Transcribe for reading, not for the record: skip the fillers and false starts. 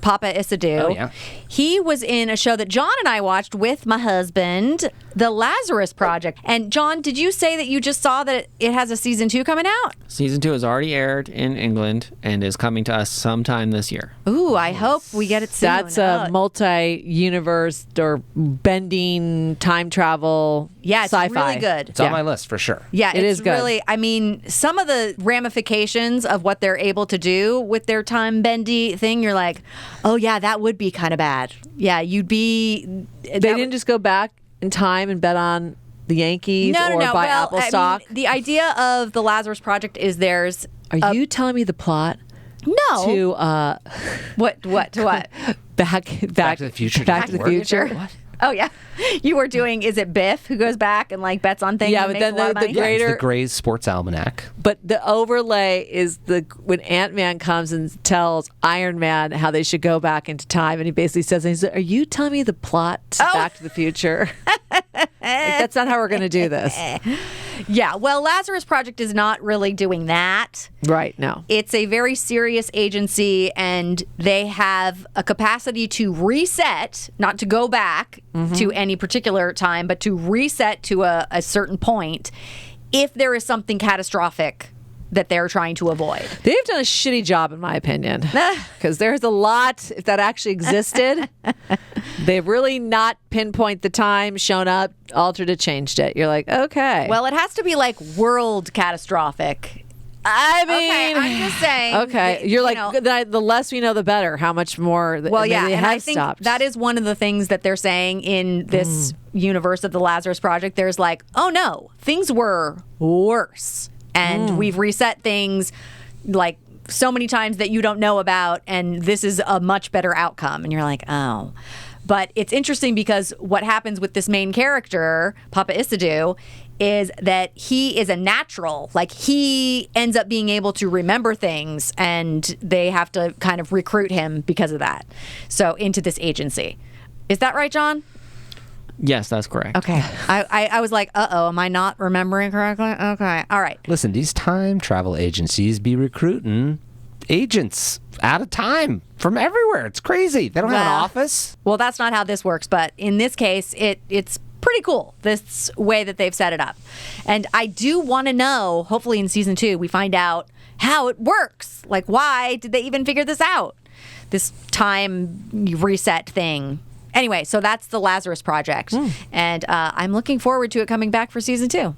Paapa Essiedu. Oh, yeah. He was in a show that John and I watched with my husband, The Lazarus Project. And John, did you say that you just saw that it has a season 2 coming out? Season 2 has already aired in England and is coming to us sometime this year. Ooh, I hope we get it soon. That's a multi-universe or bending time travel yeah, it's sci-fi. really good. It's on my list for sure. Yeah, it is good. Really, I mean, some of the ramifications of what they're able to do with their time bendy thing, you're like, oh yeah, that would be kind of bad. Yeah, you'd be... They didn't just go back in time and bet on the Yankees or buy Apple stock? I mean, the idea of the Lazarus Project is there's... Are you telling me the plot? No. To... What? To what? Back to the Future. Back to the Future. What? Oh, yeah. You were doing, is it Biff who goes back and like bets on things? Yeah, and but makes then a lot of money? It's the Gray's Sports Almanac. But the overlay is when Ant-Man comes and tells Iron Man how they should go back into time, and he basically says, "Are you telling me the plot to Back to the Future?" That's not how we're going to do this. Yeah, well, Lazarus Project is not really doing that. Right, no. It's a very serious agency, and they have a capacity to reset, not to go back to any particular time, but to reset to a certain point if there is something catastrophic that they're trying to avoid. They've done a shitty job, in my opinion, because there's a lot, if that actually existed, they've really not pinpoint the time, shown up, altered it, changed it. You're like, okay. Well, it has to be like world catastrophic. I mean, okay, I'm just saying. Okay, you're like, the less we know, the better. How much more? Well, yeah, they and have I think stopped. that is one of the things that they're saying in this universe of the Lazarus Project. There's like, oh no, things were worse. And we've reset things like so many times that you don't know about, and this is a much better outcome. And you're like, oh. But it's interesting because what happens with this main character, Paapa Essiedu, is that he is a natural. Like, he ends up being able to remember things, and they have to kind of recruit him because of that. So into this agency. Is that right, John? Yes, that's correct. Okay. I was like, uh-oh, am I not remembering correctly? Okay. All right. Listen, these time travel agencies be recruiting agents out of time from everywhere. It's crazy. They don't have an office. Well, that's not how this works, but in this case, it's pretty cool, this way that they've set it up. And I do want to know, hopefully in season 2, we find out how it works. Like, why did they even figure this out? This time reset thing. Anyway, so that's the Lazarus Project. And I'm looking forward to it coming back for season 2.